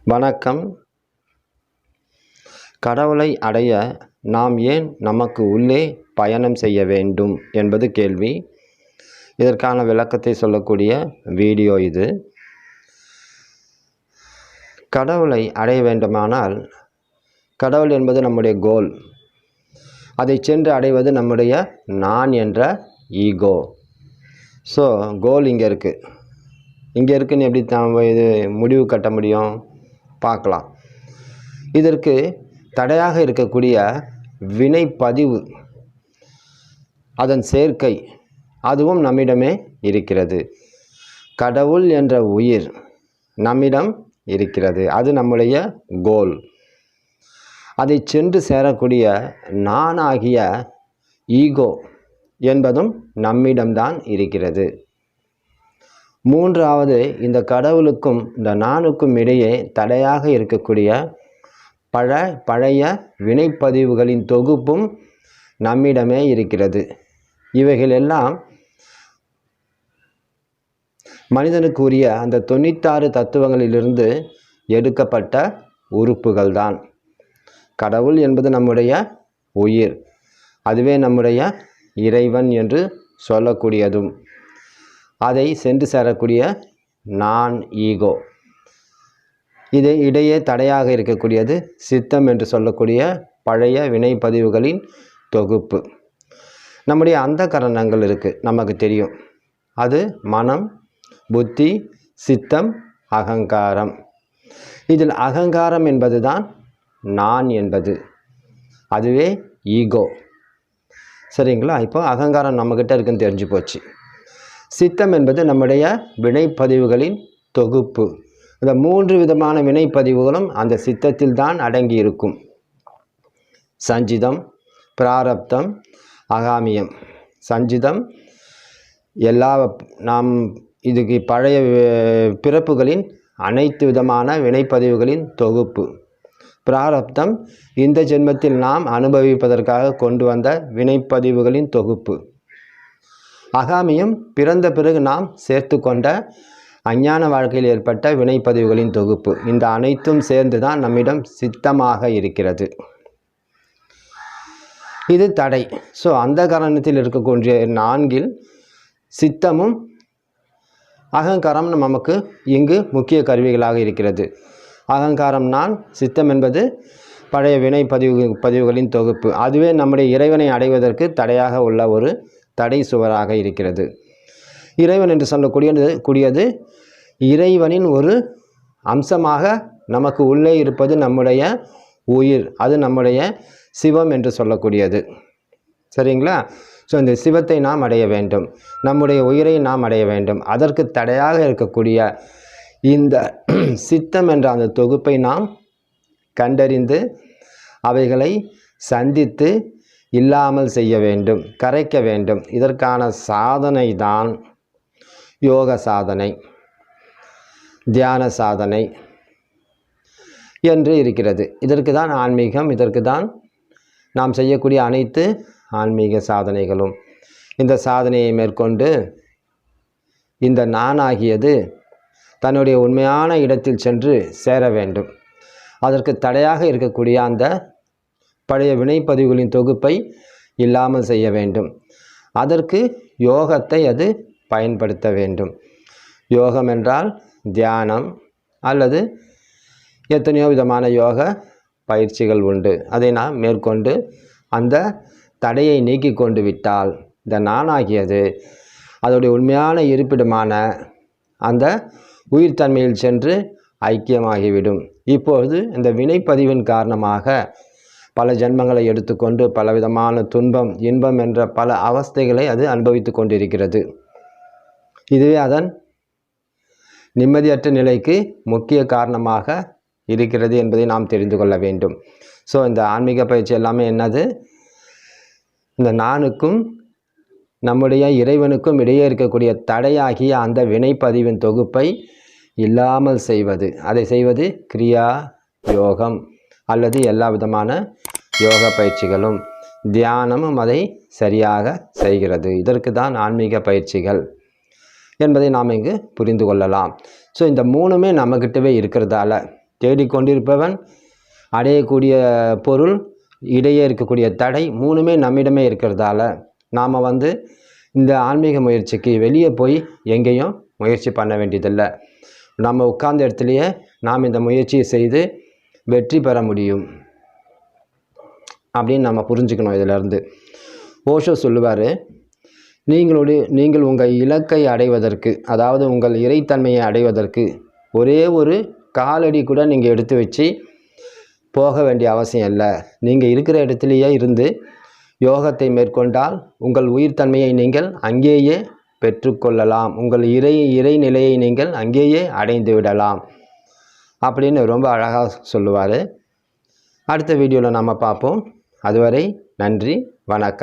வணக்கம். கடவுளை அடைய நாம் ஏன் நமக்கு உள்ளே பயணம் செய்ய வேண்டும் என்பது கேள்வி. இதற்கான விளக்கத்தை சொல்லக்கூடிய வீடியோ இது. கடவுளை அடைய வேண்டுமானால் கடவுள் என்பது நம்முடைய கோல். அதை சென்று அடைவது நம்முடைய நான் என்ற ஈகோ. ஸோ கோல் இங்கே இருக்குன்னு எப்படி இது முடிவு கட்ட முடியும் பார்க்கலாம். இதற்கு தடையாக இருக்கக்கூடிய வினைப்பதிவு, அதன் சேர்க்கை, அதுவும் நம்மிடமே இருக்கிறது. கடவுள் என்ற உயிர் நம்மிடம் இருக்கிறது. அது நம்முடைய கோல். அதை சென்று சேரக்கூடிய நான் ஆகிய ஈகோ என்பதும் நம்மிடம்தான் இருக்கிறது. மூன்றாவது, இந்த கடவுளுக்கும் இந்த நானுக்கும் இடையே தடையாக இருக்கக்கூடிய பழைய வினைப்பதிவுகளின் தொகுப்பும் நம்மிடமே இருக்கிறது. இவைகள் எல்லாம் மனிதனுக்கு உரிய அந்த 96 தத்துவங்களிலிருந்து எடுக்கப்பட்ட உறுப்புகள் தான். கடவுள் என்பது நம்முடைய உயிர், அதுவே நம்முடைய இறைவன் என்று சொல்லக்கூடியதும், அதை சென்று சேரக்கூடிய நான் ஈகோ. இது இடையே தடையாக இருக்கக்கூடியது சித்தம் என்று சொல்லக்கூடிய பழைய வினைப்பதிவுகளின் தொகுப்பு. நம்முடைய அந்த கரணங்கள் இருக்குது, நமக்கு தெரியும். அது மனம், புத்தி, சித்தம், அகங்காரம். இதில் அகங்காரம் என்பது தான் நான் என்பது, அதுவே ஈகோ. சரிங்களா? இப்போ அகங்காரம் நம்மக்கிட்ட இருக்குன்னு தெரிஞ்சு போச்சு. சித்தம் என்பது நம்முடைய வினைப்பதிவுகளின் தொகுப்பு. இந்த 3 விதமான வினைப்பதிவுகளும் அந்த சித்தத்தில் தான் அடங்கி இருக்கும். சஞ்சிதம், பிராரப்தம், அகாமியம். சஞ்சிதம் நாம் இதுக்கு பழைய பிறப்புகளின் அனைத்து விதமான வினைப்பதிவுகளின் தொகுப்பு. பிராரப்தம் இந்த ஜென்மத்தில் நாம் அனுபவிப்பதற்காக கொண்டு வந்த வினைப்பதிவுகளின் தொகுப்பு. அகாமியம் பிறந்த பிறகு நாம் சேர்த்து கொண்ட அஞ்ஞான வாழ்க்கையில் ஏற்பட்ட வினைப்பதிவுகளின் தொகுப்பு. இந்த அனைத்தும் சேர்ந்து தான் நம்மிடம் சித்தமாக இருக்கிறது. இது தடை. ஸோ அந்த காரணத்தில் இருக்கக்கூடிய 4 சித்தமும் அகங்காரம் நமக்கு இங்கு முக்கிய கருவிகளாக இருக்கிறது. அகங்காரம் நான், சித்தம் என்பது பழைய வினைப்பதிவுகளின் தொகுப்பு. அதுவே நம்முடைய இறைவனை அடைவதற்கு தடையாக உள்ள ஒரு தடை சுவராக இருக்கிறது. இறைவன் என்று சொல்லக்கூடியது இறைவனின் ஒரு அம்சமாக நமக்கு உள்ளே இருப்பது நம்முடைய உயிர். அது நம்முடைய சிவம் என்று சொல்லக்கூடியது. சரிங்களா? ஸோ இந்த சிவத்தை நாம் அடைய வேண்டும், நம்முடைய உயிரை நாம் அடைய வேண்டும். அதற்கு தடையாக இருக்கக்கூடிய இந்த சித்தம் என்ற அந்த தொகுப்பை நாம் கண்டறிந்து அவைகளை சந்தித்து இல்லாமல் செய்ய வேண்டும், கரைக்க வேண்டும். இதற்கான சாதனை தான் யோக சாதனை, தியான சாதனை என்று இருக்கிறது. இதற்கு தான் ஆன்மீகம், இதற்கு தான் நாம் செய்யக்கூடிய அனைத்து ஆன்மீக சாதனைகளும். இந்த சாதனையை மேற்கொண்டு இந்த நானாகியது தன்னுடைய உண்மையான இடத்தில் சென்று சேர வேண்டும். அதற்கு தடையாக இருக்கக்கூடிய அந்த பழைய வினைப்பதிவுகளின் தொகுப்பை இல்லாமல் செய்ய வேண்டும். அதற்கு யோகத்தை அது பயன்படுத்த வேண்டும். யோகம் என்றால் தியானம் அல்லது எத்தனையோ விதமான யோக பயிற்சிகள் உண்டு. அதை நாம் மேற்கொண்டு அந்த தடையை நீக்கி கொண்டு விட்டால் இந்த நானாகியது அதோடைய உண்மையான இருப்பிடமான அந்த உயிர்த்தன்மையில் சென்று ஐக்கியமாகிவிடும். இப்போது இந்த வினைப்பதிவின் காரணமாக பல ஜென்மங்களை எடுத்துக்கொண்டு பலவிதமான துன்பம், இன்பம் என்ற பல அவஸ்தைகளை அது அனுபவித்து கொண்டிருக்கிறது. இதுவே அதன் நிம்மதியற்ற நிலைக்கு முக்கிய காரணமாக இருக்கிறது என்பதை நாம் தெரிந்து கொள்ள வேண்டும். ஸோ இந்த ஆன்மீக பயிற்சி எல்லாமே என்னது? இந்த நானுக்கும் நம்முடைய இறைவனுக்கும் இடையே இருக்கக்கூடிய தடையாகிய அந்த வினைப்பதிவின் தொகுப்பை இல்லாமல் செய்வது. அதை செய்வது கிரியா யோகம் அல்லது எல்லா விதமான யோக பயிற்சிகளும் தியானமும் அதை சரியாக செய்கிறது. இதற்கு தான் ஆன்மீக பயிற்சிகள் என்பதை நாம் இங்கு புரிந்து கொள்ளலாம். ஸோ இந்த 3மே நம்மக்கிட்டவே இருக்கிறதால தேடிக்கொண்டிருப்பவன், அடையக்கூடிய பொருள், இடையே இருக்கக்கூடிய தடை, மூணுமே நம்மிடமே இருக்கிறதால நாம் இந்த ஆன்மீக முயற்சிக்கு வெளியே போய் எங்கேயும் முயற்சி பண்ண வேண்டியதில்லை. நம்ம உட்கார்ந்த இடத்துலையே நாம் இந்த முயற்சியை செய்து வெற்றி பெற முடியும் அப்படின்னு நம்ம புரிஞ்சுக்கணும். இதிலேருந்து ஓஷோ சொல்லுவார், நீங்கள் உங்கள் இலக்கை அடைவதற்கு, அதாவது உங்கள் இறைத்தன்மையை அடைவதற்கு ஒரே ஒரு காலடி கூட நீங்கள் எடுத்து வச்சு போக வேண்டிய அவசியம் இல்லை. நீங்கள் இருக்கிற இடத்துலையே இருந்து யோகத்தை மேற்கொண்டால் உங்கள் உயிர்த்தன்மையை நீங்கள் அங்கேயே பெற்றுக்கொள்ளலாம். உங்கள் இறைநிலையை நீங்கள் அங்கேயே அடைந்து விடலாம் அப்படின்னு ரொம்ப அழகாக சொல்லுவார். அடுத்த வீடியோவில் நம்ம பார்ப்போம். அதுவரை நன்றி, வணக்கம்.